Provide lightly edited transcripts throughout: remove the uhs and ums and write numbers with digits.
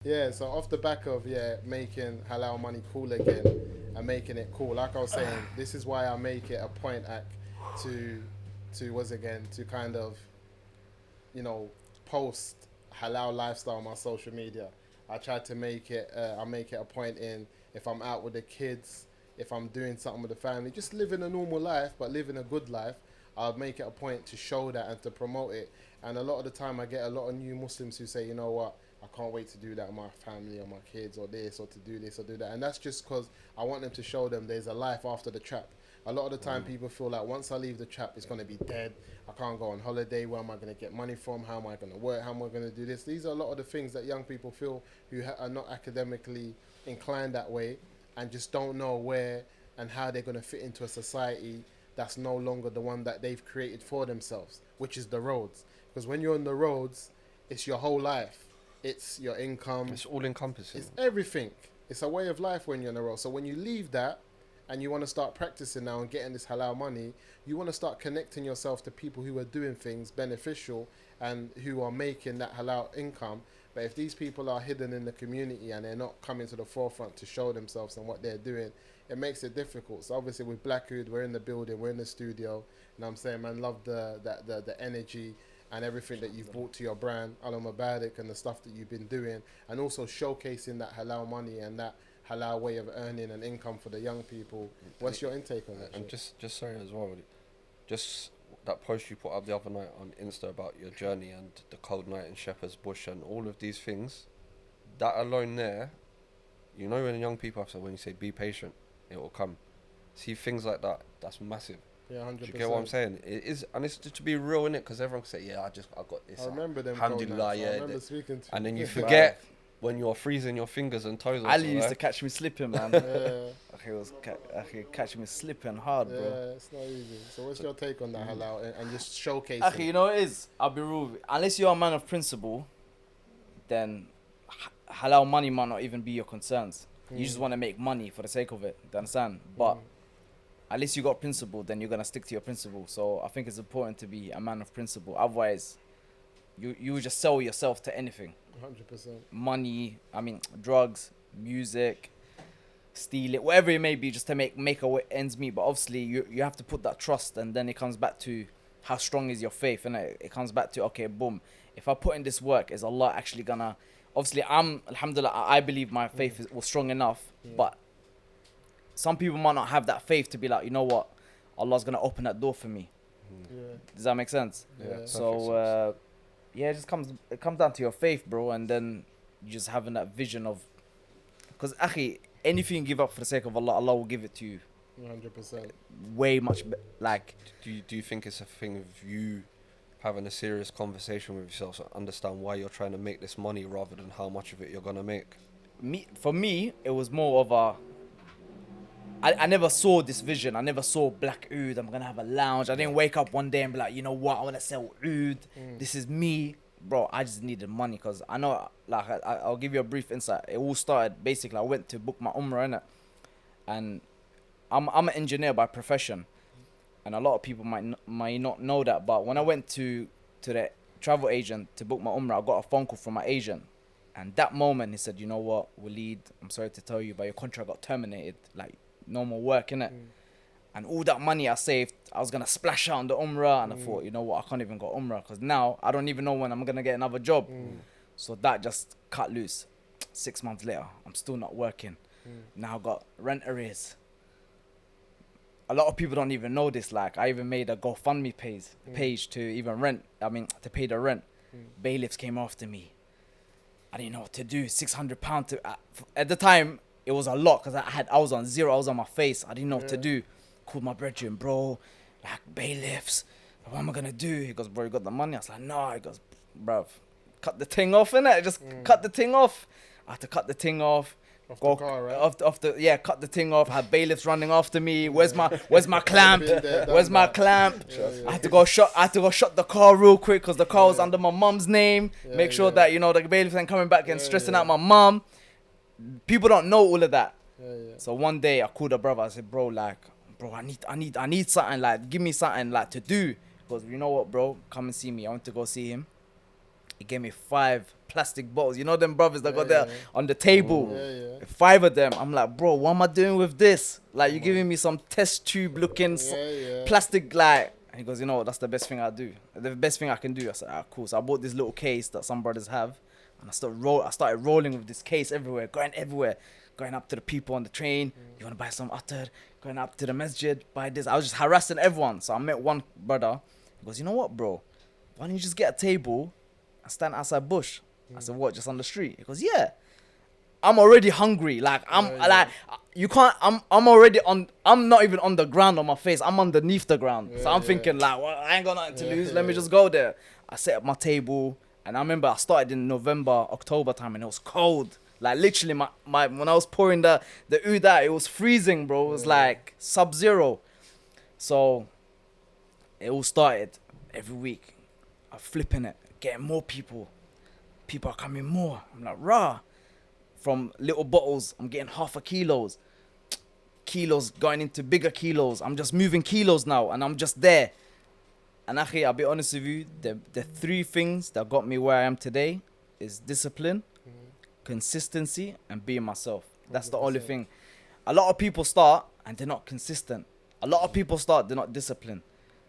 Yeah, so off the back of making halal money cool again and making it cool, like I was saying, this is why I make it a point to was again to kind of you know post halal lifestyle on my social media. I try to make it. I make it a point in if I'm out with the kids, if I'm doing something with the family, just living a normal life, but living a good life. I'll make it a point to show that and to promote it. And a lot of the time, I get a lot of new Muslims who say, you know what, I can't wait to do that with my family or my kids or this or to do this or do that. And that's just because I want them to show them there's a life after the trap. A lot of the time, people feel like once I leave the trap, it's going to be dead. I can't go on holiday. Where am I going to get money from? How am I going to work? How am I going to do this? These are a lot of the things that young people feel who are not academically inclined that way and just don't know where and how they're going to fit into a society that's no longer the one that they've created for themselves, which is the roads. Because when you're on the roads, it's your whole life. It's your income. It's all encompassing. It's everything. It's a way of life when you're on the road. So when you leave that and you want to start practicing now and getting this halal money, you want to start connecting yourself to people who are doing things beneficial and who are making that halal income. But if these people are hidden in the community and they're not coming to the forefront to show themselves and what they're doing, it makes it difficult. So obviously with Blackwood, we're in the building, we're in the studio, and I'm saying, man, love the energy and everything that you've brought to your brand, Alam Mubarak, and the stuff that you've been doing, and also showcasing that halal money and that halal way of earning an income for the young people. What's your intake on that? And just sorry as well, just that post you put up the other night on Insta about your journey and the cold night in Shepherd's Bush and all of these things, that alone there, you know, when young people have to, when you say be patient, it will come. See things like that, that's massive. Yeah, 100%. Do you get what I'm saying? It is, and it's to be real in it, because everyone can say, yeah, I got this. I remember them. Alhamdulillah, yeah. I remember speaking to and then you yeah. forget when you're freezing your fingers and toes. Ali used to catch me slipping, man. Yeah. He was catching me slipping hard, bro. Yeah, it's not easy. So what's your take on that halal and just showcasing? Akhi, you know what it is? I'll be real. Unless you're a man of principle, then halal money might not even be your concerns. You just want to make money for the sake of it. Do you understand? But at least you got principle, then you're gonna stick to your principle. So I think it's important to be a man of principle. Otherwise, you would just sell yourself to anything. 100%. Money, I mean, drugs, music, steal it, whatever it may be, just to make ends meet. But obviously, you have to put that trust, and then it comes back to how strong is your faith, and it comes back to, okay, boom, if I put in this work, is Allah actually gonna? Obviously, alhamdulillah, I believe my faith was strong enough, but some people might not have that faith to be like, you know what, Allah's gonna open that door for me. Yeah. Does that make sense? Yeah. So it just comes down to your faith, bro, and then you just having that vision of, because akhi, anything you give up for the sake of Allah, Allah will give it to you 100%. way much like. Do you think it's a thing of you having a serious conversation with yourself to understand why you're trying to make this money rather than how much of it you're gonna make? For me, it was more of a. I never saw this vision. I never saw black oud. I'm gonna have a lounge. I didn't wake up one day and be like, you know what, I wanna sell oud. This is me, bro. I just needed money because I know. Like I'll give you a brief insight. It all started basically. I went to book my umrah, innit? And I'm an engineer by profession, and a lot of people might not know that. But when I went to the travel agent to book my umrah, I got a phone call from my agent, and that moment he said, you know what, Waleed, I'm sorry to tell you, but your contract got terminated. Like, no more work, innit? And all that money I saved, I was gonna splash out on the umrah, and I thought, you know what, I can't even go umrah because now I don't even know when I'm gonna get another job. So that just cut loose. 6 months later, I'm still not working. Now I got rent arrears. A lot of people don't even know this. Like, I even made a GoFundMe page to even to pay the rent. Bailiffs came after me. I didn't know what to do. £600 at the time. It was a lot because I was on zero. I was on my face. I didn't know what to do. Called my brethren, bro, like bailiffs. What am I gonna do? He goes, bro, you got the money? I was like, no. He goes, bruv, cut the thing off, innit? Just cut the thing off. I had to cut the thing off. Off the car, right? Cut the thing off. I had bailiffs running after me. Where's my clamp? Where's my clamp? I had to go shut the car real quick because the car was under my mum's name. Make sure that, you know, the bailiffs ain't coming back and stressing out my mum. People don't know all of that. So one day I called a brother. I said, bro, I need something, like, give me something like to do. Because you know what, bro, come and see me. I went to go see him. He gave me 5 plastic bottles. You know them brothers that got Yeah, there yeah. on the table. Yeah. 5 of them. I'm like, bro, what am I doing with this? Like, you're giving me some test tube looking Yeah. plastic, like. And he goes, you know what, that's the best thing I do. The best thing I can do. I said, ah, cool. So I bought this little case that some brothers have. And I started rolling with this case everywhere, going everywhere. Going up to the people on the train. You want to buy some attar? Going up to the masjid, buy this. I was just harassing everyone. So I met one brother. He goes, you know what, bro? Why don't you just get a table and stand outside bush? I said, what, just on the street? He goes, yeah. I'm already hungry. Like, you can't, I'm already I'm not even on the ground on my face. I'm underneath the ground. So I'm thinking, like, well, I ain't got nothing to lose. Let me just go there. I set up my table. And I remember I started in November, October time, and it was cold. Like, literally, my when I was pouring the oud out, it was freezing, bro. It was like sub-zero. So it all started every week. I'm flipping it, getting more people. People are coming more. I'm like, rah. From little bottles, I'm getting half a kilos. Kilos going into bigger kilos. I'm just moving kilos now, and I'm just there. And akhi, I'll be honest with you, the 3 things that got me where I am today is discipline, consistency, and being myself. That's the only thing. A lot of people start and they're not consistent. A lot of people start, they're not disciplined.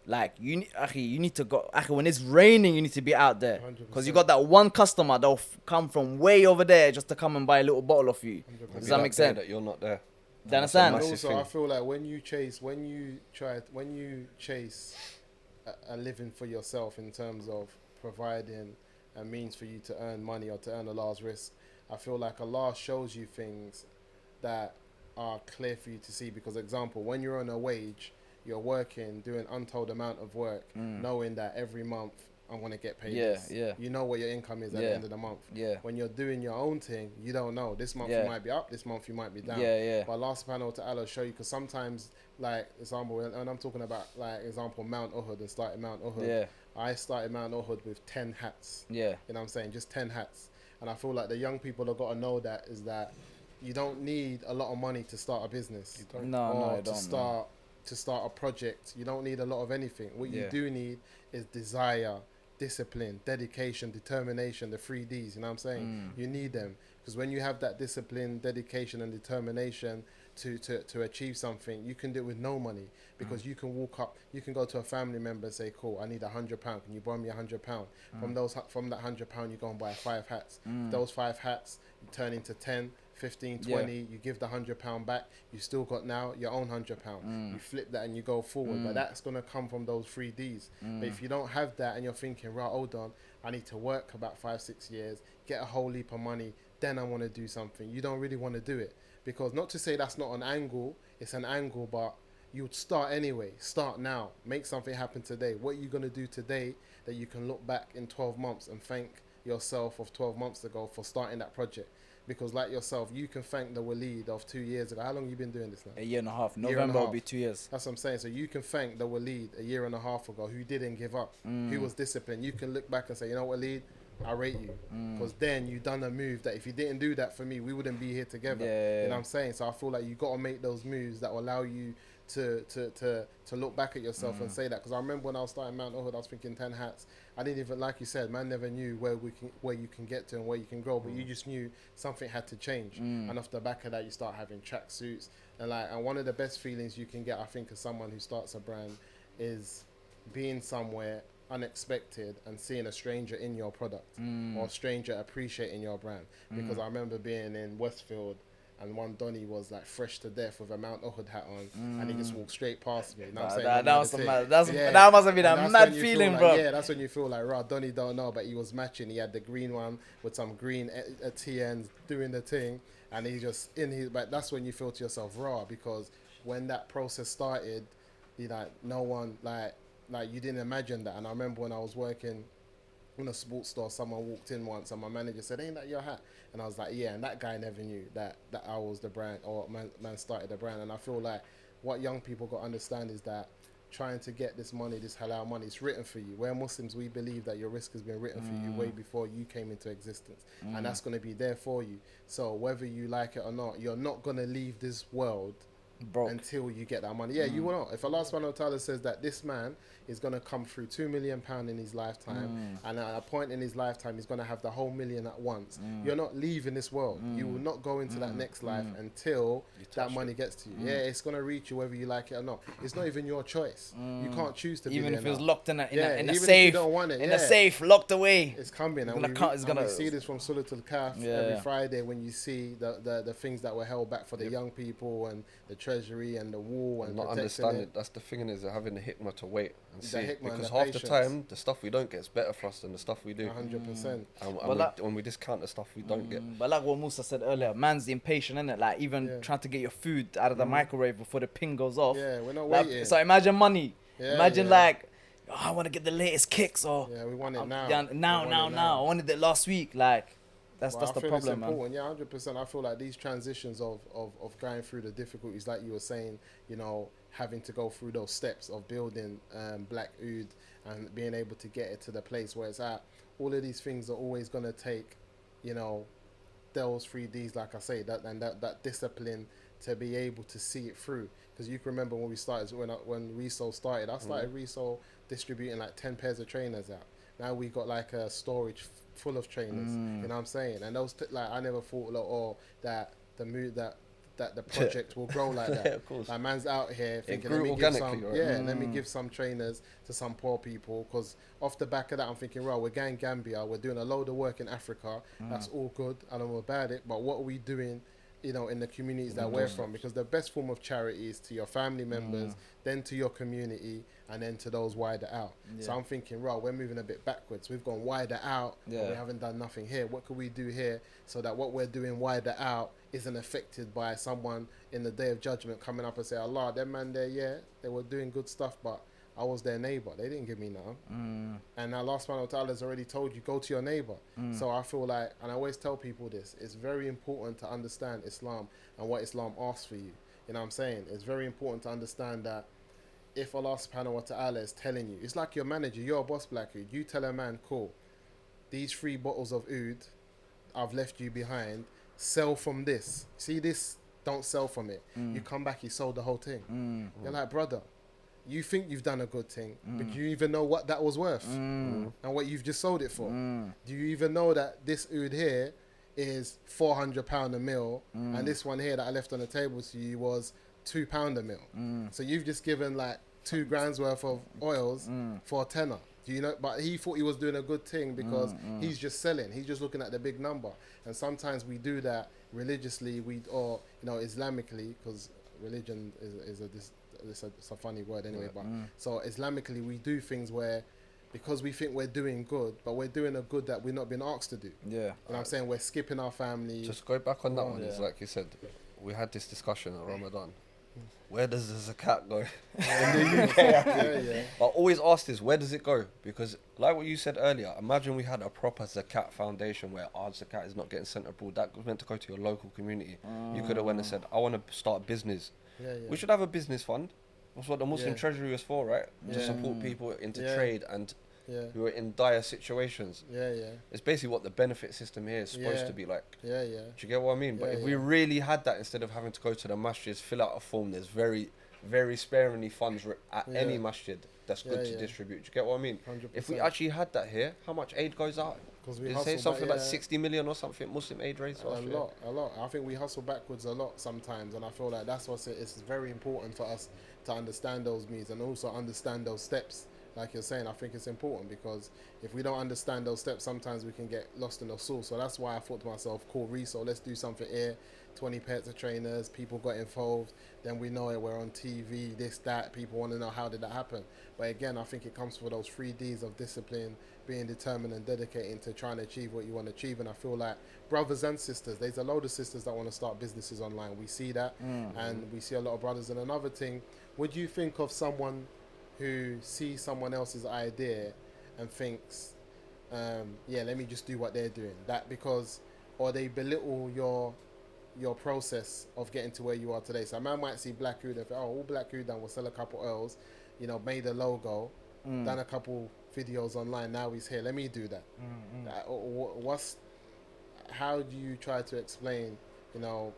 Like, you need to go. Akhi, when it's raining, you need to be out there. Because you got that one customer that'll come from way over there just to come and buy a little bottle of you. 100%. Does that make sense? That you're not there. Do you understand? And Massive also, thing. I feel like when you chase a living for yourself in terms of providing a means for you to earn money or to earn Allah's risk, I feel like Allah shows you things that are clear for you to see. Because, example, when you're on a wage, you're working, doing untold amount of work, knowing that every month I'm going to get paid this. You know what your income is at the end of the month. When you're doing your own thing, you don't know. This month you might be up, this month you might be down. But Allah subhanahu wa ta'ala will show you, because sometimes, like, example, and I'm talking about, like, example, Mount Uhud and starting Mount Uhud. I started Mount Uhud with 10 hats. You know what I'm saying? Just 10 hats. And I feel like the young people have got to know that is that you don't need a lot of money to start a business. No, to start a project. You don't need a lot of anything. What you do need is desire, discipline, dedication, determination, the 3 Ds, you know what I'm saying? You need them, because when you have that discipline, dedication and determination to achieve something, you can do it with no money, because you can walk up, you can go to a family member and say, cool, I need £100, can you borrow me £100? From that £100 you go and buy 5 hats. Those 5 hats turn into 10, 15, 20, you give the £100 back, you still got now your own £100. You flip that and you go forward. But that's going to come from those 3 Ds. But if you don't have that and you're thinking, right, hold on, I need to work about 5-6 years, get a whole heap of money, then I want to do something, you don't really want to do it. Because, not to say that's not an angle, it's an angle, but you would start anyway. Start now, make something happen today. What are you going to do today that you can look back in 12 months and thank yourself of 12 months ago for starting that project? Because, like yourself, you can thank the Waleed of 2 years ago. How long have you been doing this now? A year and a half. November will be 2 years. That's what I'm saying. So you can thank the Waleed a year and a half ago who didn't give up, who was disciplined. You can look back and say, you know what, Waleed, I rate you. Because then you done a move that if you didn't do that for me, we wouldn't be here together. You know what I'm saying? So I feel like you got to make those moves that will allow you to look back at yourself and say that. Because I remember when I was starting Mount Uhud, I was thinking 10 hats. I didn't even, like you said, man never knew where you can get to and where you can grow, but you just knew something had to change. And off the back of that, you start having tracksuits. And one of the best feelings you can get, I think, as someone who starts a brand is being somewhere unexpected and seeing a stranger in your product or a stranger appreciating your brand. Because I remember being in Westfield and one Donny was like fresh to death with a Mount Uhud hat on and he just walked straight past me. You know what I'm saying? That must have been a mad feeling, bro. Yeah, that's when you feel like, right, Donny don't know, but he was matching. He had the green one with some green TNs doing the thing, and he just but that's when you feel to yourself, raw, because when that process started, you know, no one like you didn't imagine that. And I remember when I was working in a sports store, someone walked in once and my manager said, ain't that your hat? And I was like, yeah. And that guy never knew that I was the brand, or man started the brand. And I feel like what young people got to understand is that trying to get this money, this halal money, it's written for you. We're Muslims, we believe that your risk has been written for you way before you came into existence. And that's going to be there for you. So whether you like it or not, you're not going to leave this world Broke. until you get that money. Yeah, you will not. If Allah subhanahu wa ta'ala says that this man is going to come through £2 million in his lifetime, and at a point in his lifetime he's going to have the whole million at once, you're not leaving this world. You will not go into that next life until that money gets to you. Yeah, it's going to reach you whether you like it or not. It's not even your choice. You can't choose to be Even there if it was now. locked in a even if you safe, don't want it, in a safe, locked away. it's coming, and gonna we see this from Suratul Kahf every Friday when you see the things that were held back for the young people and the treasury and the wall and not protecting understanding. it. That's the thing, is having the hikmah to wait and The see. hikmah and Because the half patience. the time, the stuff we don't get is better for us than the stuff we do. 100%. When we discount the stuff we don't get. But like what Musa said earlier, man's impatient, innit? Like even trying to get your food out of the microwave before the ping goes off. Yeah, we're not Like, waiting. so imagine money. Yeah, Imagine yeah. like, oh, I want to get the latest kicks, or Yeah, we want it now. yeah, We now. want it now. I wanted it last week. Like that's Well, the I feel problem, it's man. important. Yeah, 100%. I feel like these transitions of going through the difficulties, like you were saying, you know, having to go through those steps of building Black Oud and being able to get it to the place where it's at. All of these things are always going to take, you know, those 3Ds, like I say, that discipline to be able to see it through. Because you can remember when we started, when Resole started, I started Resole distributing like 10 pairs of trainers out. Now we got like a storage full of trainers. You know what I'm saying? And those like I never thought like, that the mood that the project will grow like that. Yeah, of course. Like man's out here thinking, grew let me give some, organically, right? let me give some trainers to some poor people. Because off the back of that, I'm thinking, right, we're going Gambia, we're doing a load of work in Africa. That's all good. I don't know about it, but what are we doing? You know, in the communities that we're from, because the best form of charity is to your family members, then to your community, and then to those wider out. So I'm thinking, right, we're moving a bit backwards. We've gone wider out, but we haven't done nothing here. What could we do here so that what we're doing wider out isn't affected by someone in the day of judgment coming up and say, Allah, them man there, yeah, they were doing good stuff, but I was their neighbor. They didn't give me none. And Allah subhanahu wa ta'ala has already told you, go to your neighbor. So I feel like, and I always tell people this, it's very important to understand Islam and what Islam asks for you. You know what I'm saying? It's very important to understand that if Allah subhanahu wa ta'ala is telling you, it's like your manager, you're a boss, Black Oud, you tell a man, cool, these 3 bottles of oud I've left you behind, sell from this. See this, don't sell from it. You come back, you sold the whole thing. You're like, brother, you think you've done a good thing, but do you even know what that was worth and what you've just sold it for? Do you even know that this oud here is £400 a mil, and this one here that I left on the table to you was £2 a mil? So you've just given like 2 grand's worth of oils for a tenner. Do you know? But he thought he was doing a good thing because he's just selling. He's just looking at the big number. And sometimes we do that religiously, or you know, Islamically, because religion is a funny word anyway. But so Islamically, we do things where, because we think we're doing good, but we're doing a good that we're not being asked to do. Yeah. You know what I'm saying? We're skipping our family. Just go back on that one. It's like you said, we had this discussion at Ramadan. Where does the zakat go? yeah. But always ask this, where does it go? Because like what you said earlier, imagine we had a proper zakat foundation where our zakat is not getting sent abroad. That was meant to go to your local community. You could have went and said, I want to start a business. Yeah. We should have a business fund. That's what the Muslim Yeah. Treasury is for, right? To Yeah. support people into Yeah. trade and Yeah. who are in dire situations. Yeah. It's basically what the benefit system here is supposed to be like. Yeah. Do you get what I mean? But Yeah, if we yeah. really had that, instead of having to go to the masjids, fill out a form, there's very, very sparingly funds at any masjid that's good to distribute. Do you get what I mean? 100%. If we actually had that here, how much aid goes out? 'Cause we Did it hustle say something back, like 60 million or something Muslim aid raised last year? A lot. I think we hustle backwards a lot sometimes, and I feel like that's what's it's very important for us to understand those means and also understand those steps. Like you're saying, I think it's important, because if we don't understand those steps, sometimes we can get lost in the source. So that's why I thought to myself, cool, Resole, let's do something here. 20 pairs of trainers, people got involved, then we know it, we're on TV, this, that, people want to know how did that happen. But again, I think it comes for those 3Ds of discipline, being determined and dedicating to trying to achieve what you want to achieve. And I feel like brothers and sisters, there's a load of sisters that want to start businesses online. We see that, and we see a lot of brothers. And another thing, would you think of someone who sees someone else's idea and thinks, let me just do what they're doing? That because, or they belittle your process of getting to where you are today. So a man might see Black Oud and think, oh, all Black Oud done was sell a couple oils, you know, made a logo, done a couple videos online, now he's here, let me do that. How do you try to explain, you know,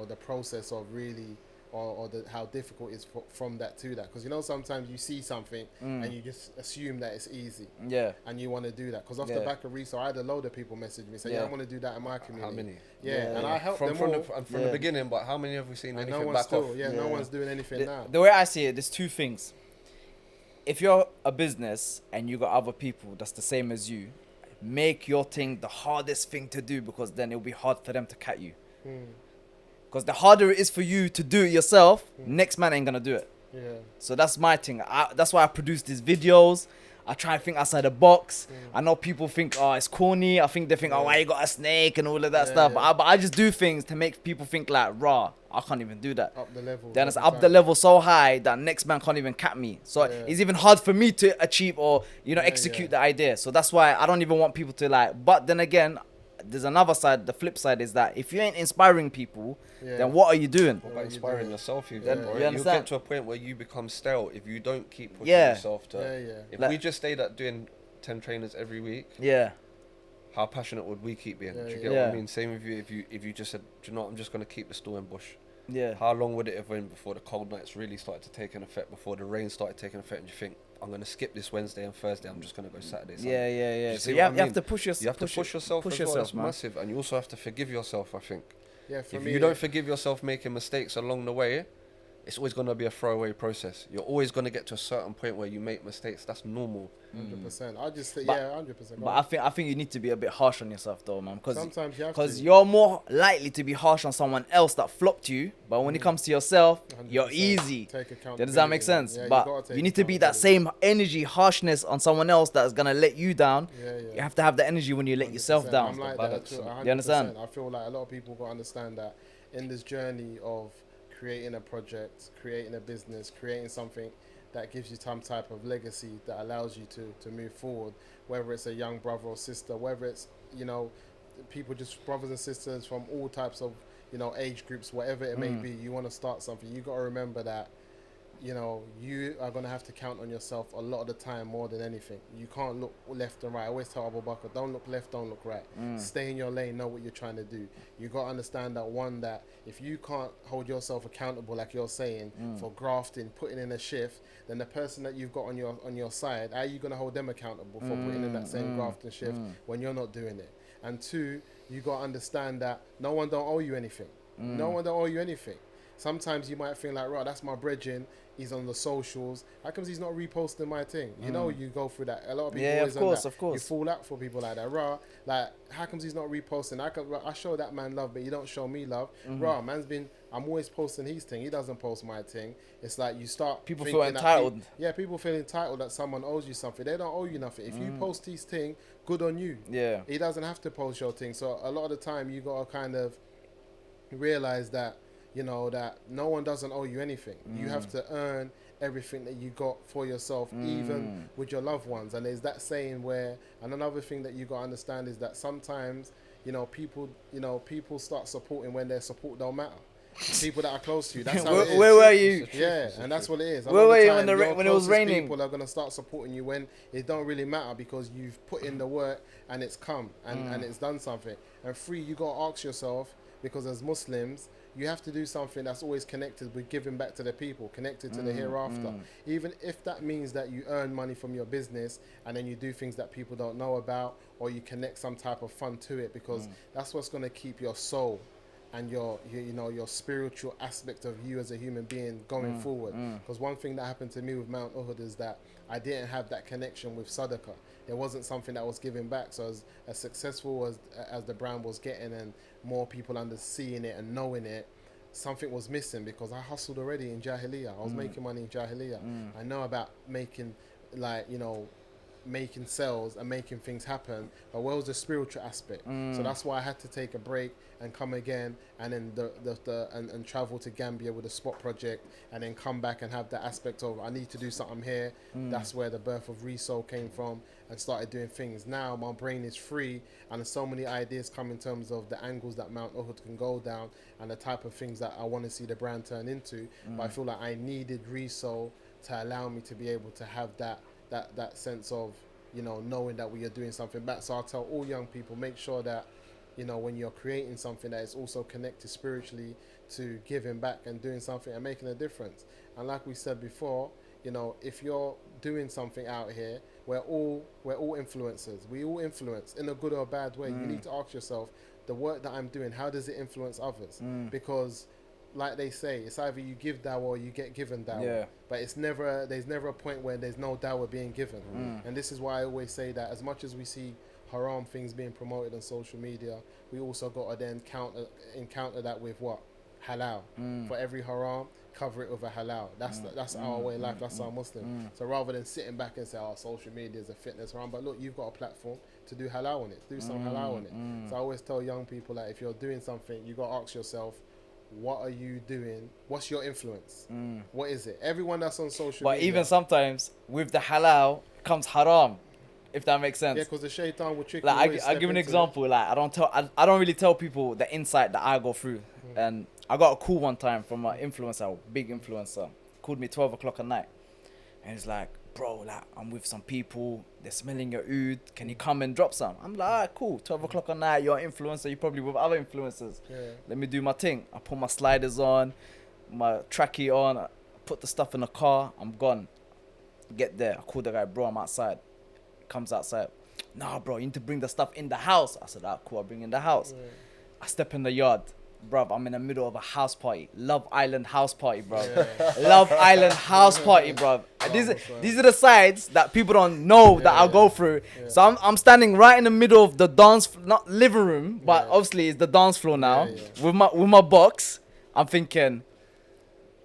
the process of really or how difficult it is from that to that. Because you know sometimes you see something and you just assume that it's easy. Yeah. And you want to do that. Because off the back of resale, I had a load of people message me saying, I want to do that in my community. How many? Yeah, and I helped them from all. from the beginning, but how many have we seen And anything no one's back off? no one's doing anything now. The way I see it, there's two things. If you're a business and you got other people that's the same as you, make your thing the hardest thing to do, because then it'll be hard for them to cat you. Because the harder it is for you to do it yourself, next man ain't gonna do it. Yeah. So that's my thing. That's why I produce these videos. I try and think outside the box. I know people think, oh, it's corny. I think they think, oh, why you got a snake and all of that stuff. Yeah. But I just do things to make people think like, rah, I can't even do that. Up the level. Then it's up the level so high that next man can't even cap me. So it's even hard for me to achieve or, execute the idea. So that's why I don't even want people to like, but then again, there's another side. The flip side is that if you ain't inspiring people, then what are you doing? What about inspiring yourself? You You'll understand? get to a point where you become stale if you don't keep pushing Yeah. yourself to. If Like- we just stayed at doing 10 trainers every week, Yeah. how passionate would we keep being? Do you get what I mean? Same with you. If you just said, do you know what, I'm just gonna keep the store in bush. Yeah. How long would it have been before the cold nights really started to take an effect? Before the rain started taking effect, and you think, I'm gonna skip this Wednesday and Thursday. I'm just gonna go Saturday. Sunday. Yeah. You So see you what have, I you have mean? to push yourself. You have to push yourself as well. It's man. massive, and you also have to forgive yourself. I think. Yeah, for If me, you don't forgive yourself making mistakes along the way, it's always going to be a throwaway process. You're always going to get to a certain point where you make mistakes. That's normal. 100%. I just think, But- 100%. But I think you need to be a bit harsh on yourself though, man. Sometimes you have Because to. you're more likely to be harsh on someone else that flopped you. But when it comes to yourself, you're 100%. easy. Take accountability. Does that make sense? Yeah, But gotta take you need to be that same energy, harshness on someone else that's gonna let you down. Yeah. You have to have the energy when you let yourself 100%. down. I'm like balance. that too, 100%. You understand? I feel like a lot of people got to understand that in this journey of creating a project, creating a business, creating something that gives you some type of legacy that allows you to move forward, whether it's a young brother or sister, whether it's, people, just brothers and sisters from all types of, age groups, whatever it may be, you want to start something, you got to remember that, you are going to have to count on yourself a lot of the time more than anything. You can't look left and right. I always tell Abu Bakr, don't look left, don't look right. Stay in your lane, know what you're trying to do. You got to understand that if you can't hold yourself accountable, like you're saying, for grafting, putting in a shift, then the person that you've got on your side, how are you going to hold them accountable for putting in that same graft and shift when you're not doing it? And two, you got to understand that no one don't owe you anything. No one don't owe you anything. Sometimes you might think like, right, that's my brethren. He's on the socials. How comes he's not reposting my thing? You go through that. A lot of people always of course, that. of course. You fall out for people like that. Rah, like, how comes he's not reposting? I show that man love, but you don't show me love. Rah, I'm always posting his thing. He doesn't post my thing. It's like you start People thinking feel that entitled. people feel entitled that someone owes you something. They don't owe you nothing. If you post his thing, good on you. Yeah. He doesn't have to post your thing. So a lot of the time you got to kind of realize that, that no one doesn't owe you anything. You have to earn everything that you got for yourself, even with your loved ones. And there's that saying where, and another thing that you got to understand is that sometimes, people start supporting when their support don't matter. People that are close to you, that's how it is. Where were you? Yeah, and that's what it is. A Where lot of were the you when time, your when it was closest raining? People are gonna start supporting you when it don't really matter because you've put in the work and it's come and it's done something. And three, you gotta ask yourself, because as Muslims, you have to do something that's always connected with giving back to the people, connected to the hereafter. Even if that means that you earn money from your business and then you do things that people don't know about, or you connect some type of fun to it, because that's what's gonna keep your soul and your spiritual aspect of you as a human being going forward. Because one thing that happened to me with Mount Uhud is that I didn't have that connection with Sadaqah. It wasn't something that was given back. So as successful as the brand was getting and more people seeing it and knowing it, something was missing because I hustled already in Jahiliyyah. I was making money in Jahiliyyah. I know about making making sales and making things happen, but where was the spiritual aspect? So that's why I had to take a break and come again, and then and travel to Gambia with a spot project, and then come back and have that aspect of I need to do something here. That's where the birth of Resole came from, and started doing things. Now my brain is free, and there's so many ideas come in terms of the angles that Mount Uhud can go down and the type of things that I want to see the brand turn into. But I feel like I needed Resole to allow me to be able to have that sense of, knowing that we are doing something back. So I'll tell all young people, make sure that, you know, when you're creating something that is also connected spiritually to giving back and doing something and making a difference. And like we said before, you know, if you're doing something out here, we're all influencers. We all influence in a good or a bad way. You need to ask yourself, the work that I'm doing, how does it influence others? Because like they say, it's either you give dawah or you get given dawah. Yeah. But there's never a point where there's no dawah being given. And this is why I always say that as much as we see haram things being promoted on social media, we also got to then encounter that with what? Halal. For every haram, cover it with a halal. That's our way of life. That's our Muslim. So rather than sitting back and say, "Oh, social media is a fitness haram," but look, you've got a platform to do halal on it. Do some halal on it. So I always tell young people that if you're doing something, you got to ask yourself, what are you doing? What's your influence? What is it? Everyone that's on social media. But even sometimes with the halal comes haram, if that makes sense. Yeah, because the shaitan will trick Like you. I'll give an example. Like I don't really tell people the insight that I go through. And I got a call one time from an influencer, big influencer, called me 12 o'clock at night, and he's like, "Bro, like I'm with some people, they're smelling your oud. Can you come and drop some?" I'm like, "Alright, cool. 12 o'clock at night, you're an influencer. You're probably with other influencers. Yeah. Let me do my thing." I put my sliders on, my trackie on, I put the stuff in the car. I'm gone. Get there. I call the guy, "Bro, I'm outside." Comes outside. "Nah, bro, you need to bring the stuff in the house." I said, "Ah, cool. I'll bring in the house." Yeah. I step in the yard. Bruv, I'm in the middle of a house party. Love Island house party, bro. Love Island house party, bruv. These are the sides that people don't know that I'll go through. Yeah. So I'm standing right in the middle of the dance, not living room, but obviously it's the dance floor now, with my box. I'm thinking,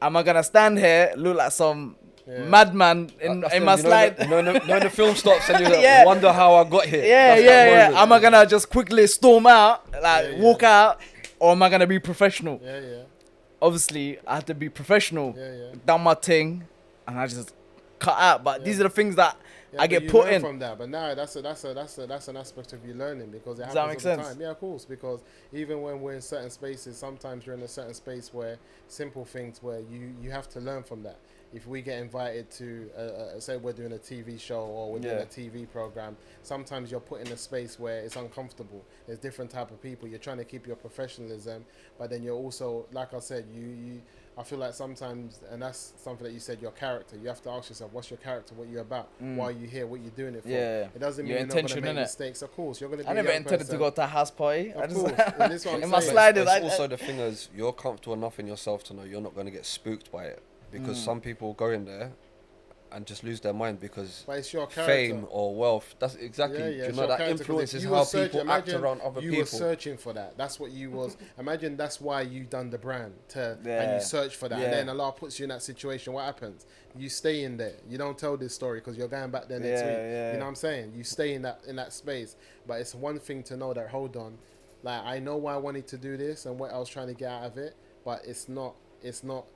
am I gonna stand here, look like some madman in my slide? No, the film stops and you Yeah. wonder how I got here. Yeah, That's that yeah. moment. Am I gonna just quickly storm out, like walk out, or am I gonna be professional? Yeah. Obviously, I had to be professional. Yeah. Done my thing, and I just cut out. But these are the things that I get you put learn in. from that. But now that's an aspect of you learning because it Does that happens make all the sense? time. Yeah, of course. Because even when we're in certain spaces, sometimes you're in a certain space where simple things where you have to learn from that. If we get invited to, say we're doing a TV show or we're doing a TV program, sometimes you're put in a space where it's uncomfortable. There's different type of people. You're trying to keep your professionalism, but then you're also, like I said, I feel like sometimes, and that's something that you said, your character. You have to ask yourself, what's your character? What you're about? Why are you here? What you're doing it for? Yeah. It doesn't mean Your you're not going to intention, make innit? mistakes. Of course, you're going to be I a never young intended person. to go to a house party. Of course. And this is what I'm in my saying. sliders, It's also the thing is you're comfortable enough in yourself to know you're not going to get spooked by it, because some people go in there and just lose their mind because But it's your character. fame or wealth. That's exactly. Yeah, Do you it's know your that character, 'cause influences if you how were searching- people act imagine around other you people. were searching for that. That's what you was. Imagine that's why you done the brand and Yeah. you search for that, Yeah. and then Allah puts you in that situation. What happens? You stay in there. You don't tell this story because you're going back there next week. Yeah. You know what I'm saying? You stay in that space. But it's one thing to know that. Hold on, like I know why I wanted to do this and what I was trying to get out of it, but it's not.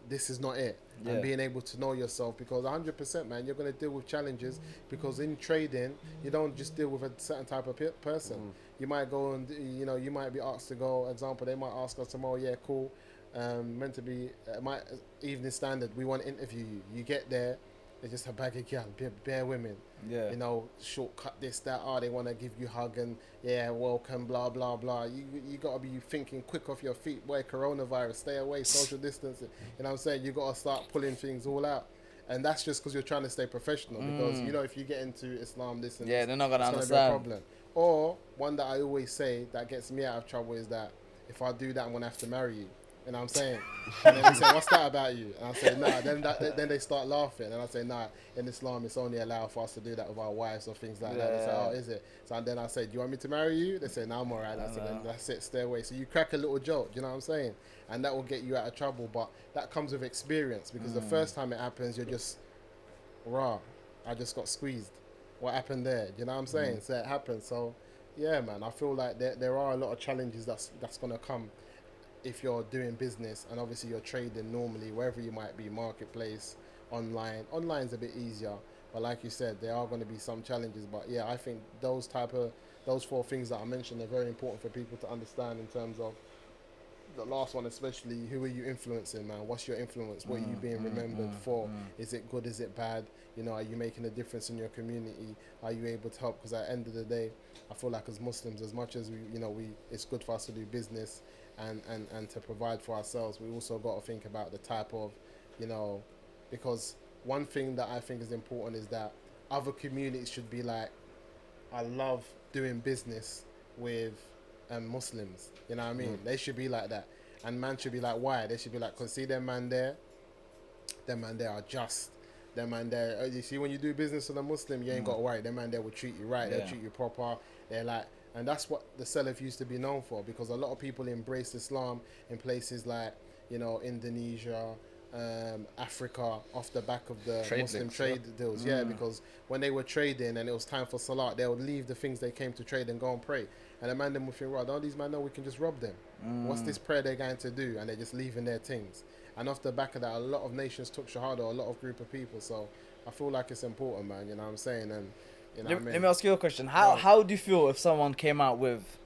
This is not it. Yeah. And being able to know yourself, because 100%, man, you're going to deal with challenges, because in trading you don't just deal with a certain type of person. You might go and you might be asked to go. Example, they might ask us tomorrow. Yeah, cool. Meant to be my evening standard. We want to interview you. You get there, it's just a bag of gal, bare women. Yeah. Shortcut this, that. They want to give you a hug and welcome, blah blah blah. You gotta be thinking quick off your feet. Boy, coronavirus, stay away, social distancing. You know what I'm saying? You gotta start pulling things all out, and that's just because you're trying to stay professional. Because if you get into Islam, this and this, They're not gonna it's understand. be a problem. Or one that I always say that gets me out of trouble is that if I do that, I'm gonna have to marry you. You know what I'm saying? And then they say, "What's that about you?" And I say, "Nah." Then they start laughing, and I say, "Nah. In Islam, it's only allowed for us to do that with our wives or things like that." They say, "Oh, is it?" So and then I say, "Do you want me to marry you?" They say, "No, I'm alright." I said, "That's it. Stay away." So you crack a little joke. You know what I'm saying? And that will get you out of trouble. But that comes with experience, because the first time it happens, you're just raw. I just got squeezed. What happened there? You know what I'm saying? So it happens. So yeah, man. I feel like there are a lot of challenges that's gonna come if you're doing business, and obviously you're trading normally, wherever you might be, marketplace, online's a bit easier, but like you said, there are going to be some challenges. But yeah, I think those 4 things that I mentioned are very important for people to understand in terms of the last one especially, who are you influencing, man? What's your influence? What are you being remembered for? Is it good? Is it bad? You know, are you making a difference in your community? Are you able to help? Because at the end of the day, I feel like as Muslims, as much as it's good for us to do business and to provide for ourselves, we also got to think about the type of, because one thing that I think is important is that other communities should be like, I love doing business with Muslims. You know what I mean? They should be like that. And man should be like, why? They should be like, because see them man there are just. Them man there, you see when you do business with a Muslim, you ain't got to worry. Them man there will treat you right. They'll treat you proper. They're like, and that's what the Salaf used to be known for, because a lot of people embraced Islam in places like, Indonesia, Africa, off the back of the Muslim trade deals. Yeah, because when they were trading and it was time for Salah, they would leave the things they came to trade and go and pray. And the man them would think, right, don't these men know we can just rob them? What's this prayer they're going to do? And they're just leaving their things. And off the back of that, a lot of nations took Shahada, a lot of group of people. So I feel like it's important, man. You know what I'm saying? And let me ask you a question. How do you feel if someone came out with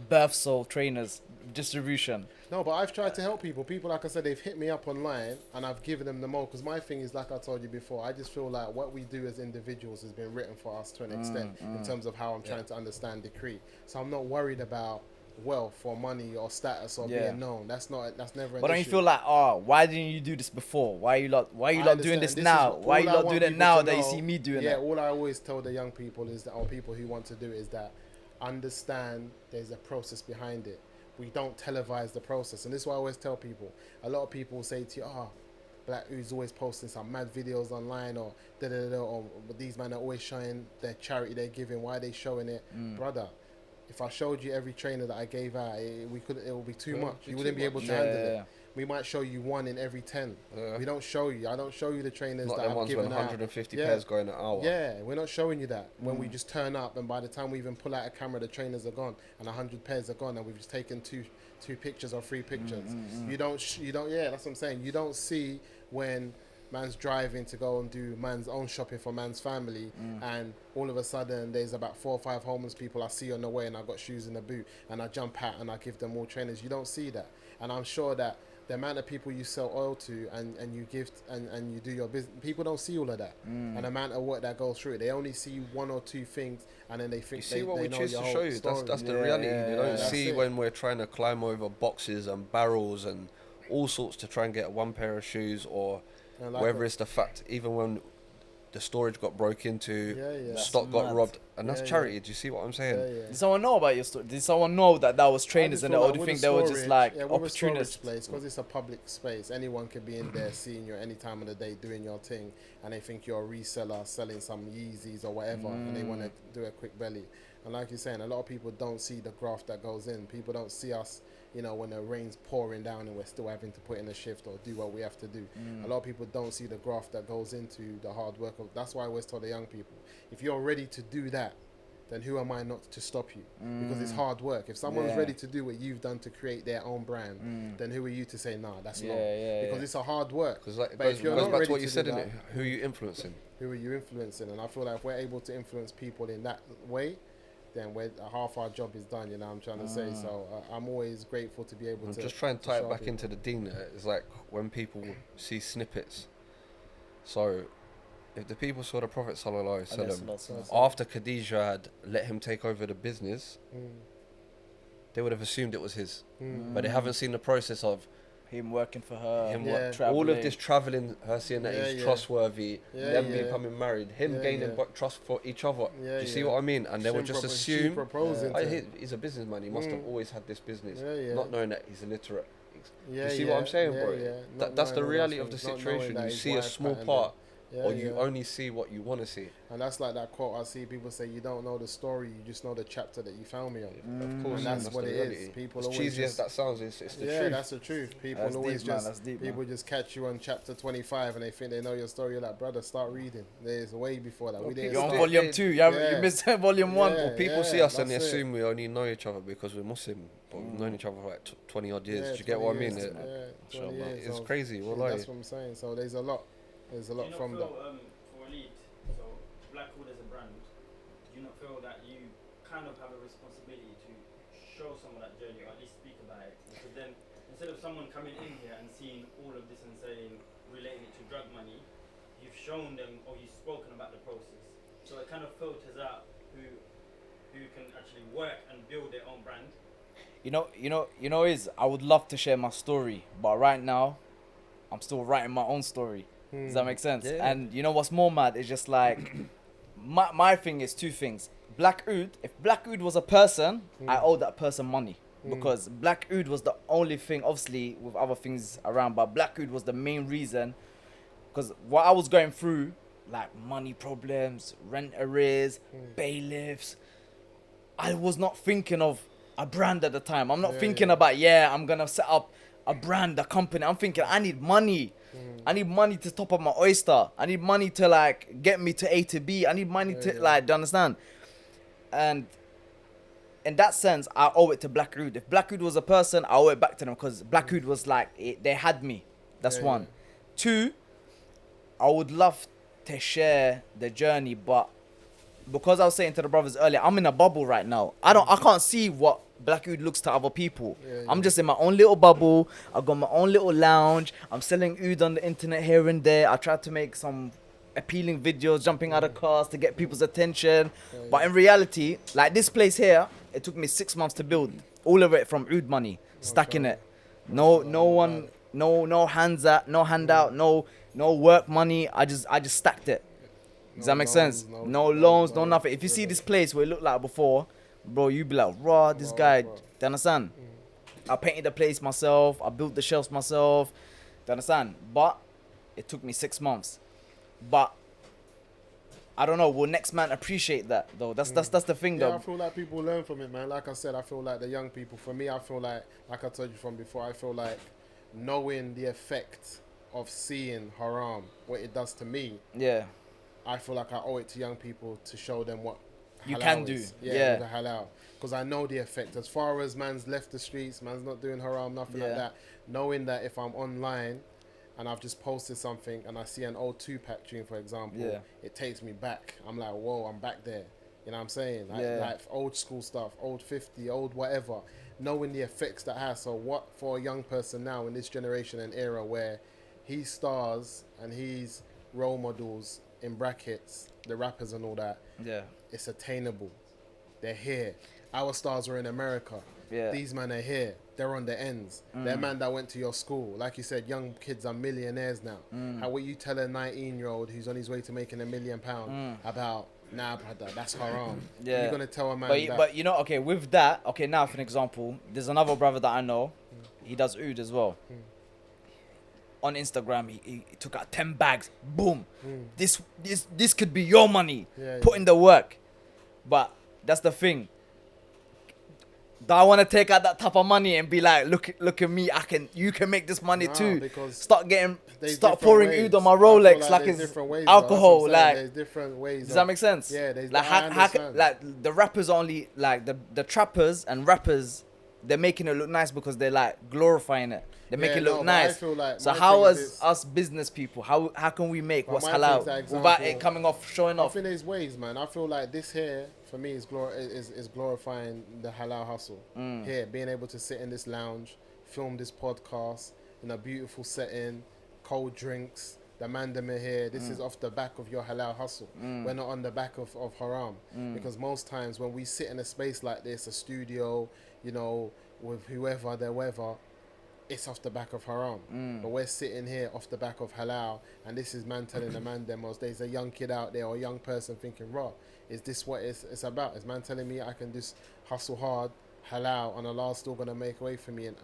birth soul trainers distribution? No, but I've tried to help people. People, like I said, they've hit me up online and I've given them the mold. Because my thing is, like I told you before, I just feel like what we do as individuals has been written for us to an extent in terms of how I'm trying to understand decree. So I'm not worried about wealth or money or status or being known. That's never an issue. But don't you feel like, why didn't you do this before? Why are you not doing this now? Why are you not doing it now that you see me doing it? Yeah, all I always tell the young people is that, or people who want to do it, is that understand there's a process behind it. We don't televise the process. And this is why I always tell people. A lot of people say to you, Black Oo's always posting some mad videos online, or or these men are always showing their charity they're giving. Why are they showing it? Brother, if I showed you every trainer that I gave out, it would be too much. You wouldn't be able to handle it. We might show you one in every 10. We don't show you. I don't show you the trainers not that I've given out. 150 pairs going an hour. Yeah, we're not showing you that. When we just turn up, and by the time we even pull out a camera, the trainers are gone and 100 pairs are gone, and we've just taken two pictures or 3 pictures. You don't. Yeah, that's what I'm saying. You don't see when man's driving to go and do man's own shopping for man's family, and all of a sudden there's about 4 or 5 homeless people I see on the way, and I got shoes in the boot, and I jump out and I give them all trainers. You don't see that. And I'm sure that the amount of people you sell oil to and you give and you do your business, people don't see all of that. And the amount of work that goes through it, they only see 1 or 2 things, and then they think you see what they we know choose your to whole show you. story. That's the reality. You don't see it. when we're trying to climb over boxes and barrels and all sorts to try and get 1 pair of shoes, or whether it's the fact, even when the storage got broke into, stock got robbed, and that's charity. Do you see what I'm saying? Did someone know about your story? Did someone know that was trainers, and or do you think they were just like opportunists? Because it's a public space, anyone could be in there seeing you any time of the day doing your thing, and they think you're a reseller selling some Yeezys or whatever, and they want to do a quick belly. And like you're saying, a lot of people don't see the graft that goes in. People don't see us, when the rain's pouring down and we're still having to put in a shift or do what we have to do. A lot of people don't see the graft that goes into the hard work. That's why I always tell the young people, if you're ready to do that, then who am I not to stop you? Because it's hard work. If someone's ready to do what you've done to create their own brand, then who are you to say, nah, that's not? Because it's a hard work. Because it goes back to what you said, in it. Who are you influencing? Who are you influencing? And I feel like if we're able to influence people in that way, then half our job is done, I'm trying to say. So I'm always grateful to be able to... Just try and tie it back into the deen. It's like when people see snippets. So if the people saw the Prophet Sallallahu Alaihi Wasallam, after Khadija had let him take over the business, they would have assumed it was his. But they haven't seen the process of him working for her, all of this traveling, her seeing that he's trustworthy, them becoming married, him gaining trust for each other. Do you see what I mean? And they would just assume he's a businessman, he must have always had this business, not knowing that he's illiterate. You see what I'm saying, bro? That's the reality of the situation. You see a small part, or you only see what you want to see. And that's like that quote I see people say, you don't know the story, you just know the chapter that you found me on. Of course, and that's what it is. People as always cheesy as that sounds, it's the truth. Yeah, that's the truth. People that's always deep, people just catch you on chapter 25 and they think they know your story. You're like, brother, start reading. There's way before that. You're on volume 2. You missed volume 1. Well, people see us and they assume we only know each other because we're Muslim. But we've known each other for like 20 odd years. Do you get what I mean? It's crazy. That's what I'm saying. So there's a lot. From that. So Blackwood as a brand, do you not feel that you kind of have a responsibility to show some of that journey, or at least speak about it? Because then instead of someone coming in here and seeing all of this and saying, relating it to drug money, you've shown them or you've spoken about the process. So it kind of filters out who can actually work and build their own brand. I would love to share my story, but right now, I'm still writing my own story. Does that make sense? Yeah. And you know what's more mad? It's just like, my thing is two things. Black Oud, if Black Oud was a person, I owe that person money. Because Black Oud was the only thing, obviously, with other things around, but Black Oud was the main reason. Because what I was going through, like money problems, rent arrears, bailiffs, I was not thinking of a brand at the time. I'm not thinking about, I'm going to set up a brand, a company. I'm thinking, I need money. I need money to top up my oyster. I need money to like get me to A to B. I need money to like, do you understand? And in that sense, I owe it to Black Oud. If Black Oud was a person, I owe it back to them because Black Oud was like, they had me. That's one. Two, I would love to share the journey, but because I was saying to the brothers earlier, I'm in a bubble right now. I can't see what Black Oud looks to other people. I'm just in my own little bubble. I got my own little lounge. I'm selling oud on the internet here and there. I tried to make some appealing videos, jumping out of cars to get people's attention. But in reality, like this place here, it took me 6 months to build. All of it from oud money, stacking it. No handout, no work money. I just stacked it. Does that make sense? No loans, no nothing. If you see this place where it looked like before, bro, you be like, raw, this guy, do you understand? I painted the place myself. I built the shelves myself. Do you understand? But it took me 6 months. But I don't know. Will next man appreciate that though? That's the thing though. Yeah, I feel like people learn from it, man. Like I said, I feel like the young people. For me, I feel like I told you from before, I feel like knowing the effect of seeing haram, what it does to me. Yeah. I feel like I owe it to young people to show them what you halal can is. do. Yeah, with the halal. Because I know the effect. As far as man's left the streets, man's not doing haram, nothing like that. Knowing that if I'm online and I've just posted something and I see an old Tupac tune, for example, it takes me back. I'm like, whoa, I'm back there. You know what I'm saying? Like old school stuff, old 50, old whatever. Knowing the effects that has. So what for a young person now in this generation and era where he's stars and he's role models in brackets, the rappers and all that, it's attainable. They're here. Our stars were in America. These men are here. They're on the ends. They're man that went to your school. Like you said, young kids are millionaires now. How will you tell a 19-year-old who's on his way to making £1 million about, nah, brother, that's haram? You're going to tell a man that. But you know, okay, with that, okay, now for an example, there's another brother that I know. He does oud as well. On Instagram, he took out 10 bags. Boom. This could be your money. Put in the work. But that's the thing. Do I want to take out that type of money and be like, look at me, you can make this money too. Start pouring oud on my Rolex like it's alcohol. Like there's different ways. Does that make sense? Yeah, there's like the rappers only like the trappers and rappers, they're making it look nice because they're like glorifying it. They make it look nice. So how as us business people, how can we make what's halal without it coming off, showing off? I think there's ways, man. I feel like this here, for me, is glorifying the halal hustle. Here, being able to sit in this lounge, film this podcast in a beautiful setting, cold drinks, the mandem are here. This is off the back of your halal hustle. We're not on the back of haram. Because most times when we sit in a space like this, a studio, you know, with whoever, the weather, it's off the back of haram. But we're sitting here off the back of halal, and this is man telling the man demos. There's a young kid out there or a young person thinking, raw, is this what it's about? Is man telling me I can just hustle hard, halal, and Allah's still gonna make way for me, and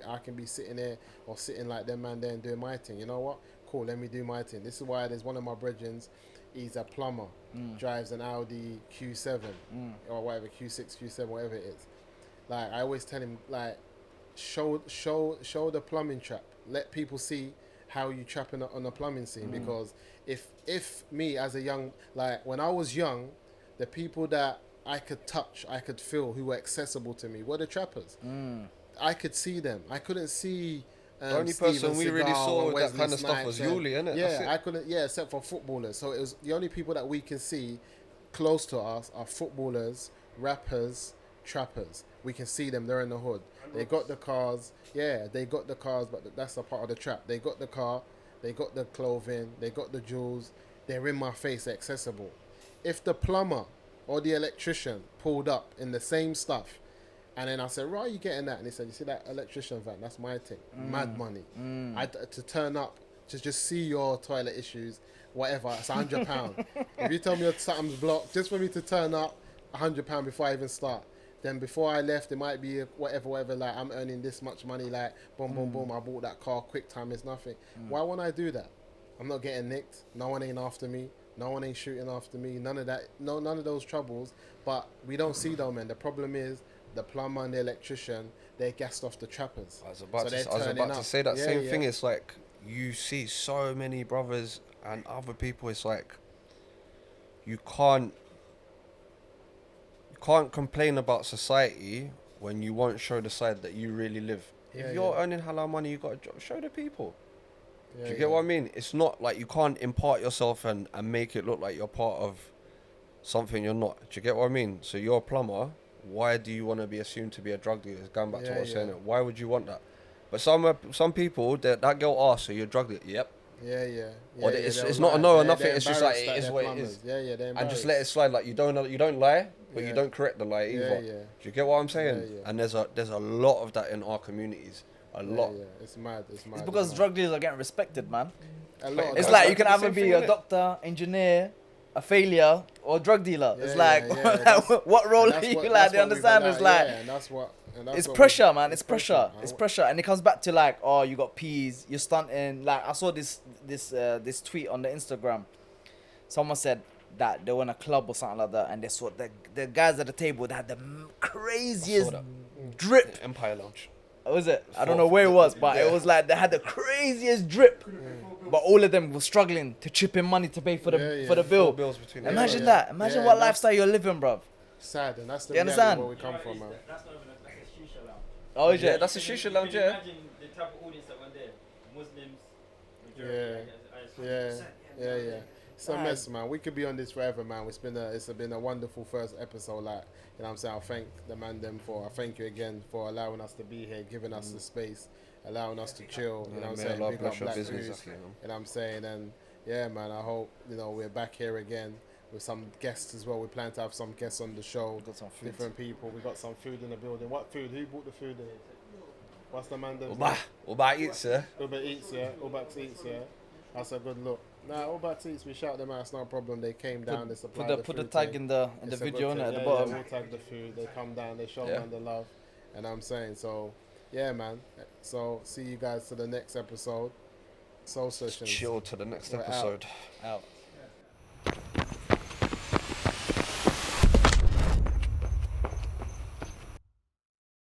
I can be sitting there or sitting like them man there and doing my thing. You know what? Cool, let me do my thing. This is why there's one of my brethrens, he's a plumber, drives an Audi Q7 or whatever, Q6, Q7, whatever it is. Like I always tell him, like, show the plumbing trap. Let people see how you trap on the plumbing scene. Because if me as a young, like when I was young, the people that I could touch, I could feel, who were accessible to me were the trappers. I could see them. I couldn't see the only person we really saw with that kind of stuff was Yuli, innit? Yeah, I couldn't. Yeah, except for footballers. So it was the only people that we can see close to us are footballers, rappers, trappers. We can see them. They're in the hood. They got the cars. Yeah, they got the cars, but that's a part of the trap. They got the car, they got the clothing, they got the jewels. They're in my face, accessible. If the plumber or the electrician pulled up in the same stuff, and then I said, "Why are you getting that?" And he said, "You see that electrician van? That's my thing. Mad money. To turn up to just see your toilet issues, whatever. It's £100. If you tell me something's blocked, just for me to turn up, £100 before I even start. Then before I left, it might be whatever. Like I'm earning this much money. Like boom, boom, boom. I bought that car. Quick time is nothing. Why won't I do that? I'm not getting nicked. No one ain't after me. No one ain't shooting after me. None of that. No, none of those troubles. But we don't see them, man. The problem is the plumber and the electrician. They're gassed off the trappers. I was about So they're to turning up. say that Yeah, same yeah. thing. It's like you see so many brothers and other people. It's like you can't complain about society when you won't show the side that you really live. Yeah, If you're yeah. earning halal money, you got to show the people. Yeah, Do you get yeah. what I mean? It's not like you can't impart yourself and make it look like you're part of something you're not. Do you get what I mean? So you're a plumber. Why do you want to be assumed to be a drug dealer? Going back to Yeah, what I was saying. yeah. Why would you want that? But some people, that girl asks, so you're a drug dealer. Yep. Yeah, yeah. Or yeah, it's they'll not a lie. no or They're- nothing. they're It's just like embarrassed it that is they're what it plumbers. is. Yeah, yeah, they're And just embarrassed. let it slide. Like you don't lie, but Yeah. you don't correct the lie either. Yeah, yeah. Do you get what I'm saying? Yeah, yeah. And there's a lot of that in our communities. A lot. Yeah, it's mad. It's mad. It's because mad. drug dealers are getting respected, man. A lot of It's that. like you can the either same be thing, a innit? doctor, engineer, a failure, or a drug dealer. Yeah, it's yeah, like, yeah, that's- what role And are that's you what- like? that's They what we've understand? allowed, It's like, yeah, and that's what. And that's it's what pressure, we've- man. It's pressure. It's pressure, and it comes back to like, oh, you got peas, you're stunting. Like I saw this tweet on the Instagram. Someone said that they were in a club or something like that, and they saw the guys at the table that had the craziest that. drip. Empire Lounge. What was it? I don't know where it was, but it was like they had the craziest drip. But all of them were struggling to chip in money to pay for the Yeah, yeah. for the bill. 4 bills between them. Imagine Yeah, that. Imagine yeah, what that's- lifestyle you're living, bruv. sad, and that's the You reality understand? where we come from, man. That's not even that's a shisha lounge. Oh, is Yeah, it? that's a You shisha can lounge, yeah. Imagine the type of audience that went there. Muslims, majority. Yeah, yeah. It's a mess, man. We could be on this forever, man. It's been a wonderful first episode. Like, you know what I'm saying? I thank the man them I thank you again for allowing us to be here, giving us the space, allowing us to chill. You know what I'm May saying? Allah Big bless up your Black business, Ooze, Aki, man. you know what I'm saying? And yeah, man, I hope, we're back here again with some guests as well. We plan to have some guests on the show. Got some food. Different people. We got some food in the building. What food? Who bought the food in? What's the man them? Uba Eats, yeah? Uber Eats, yeah. Uber Eats, yeah. That's a good look. Nah, Uber Eats, we shout them out. It's no problem. They came down. They supplied the Put the food tag to- in the It's a video good innit, at thing. the Yeah, bottom. Yeah, we'll tag the food. They come down. They show Yeah. man the love. And I'm saying, so yeah, man. So see you guys to the next episode. Soul Sessions. Chill to the next We're out. episode. Out.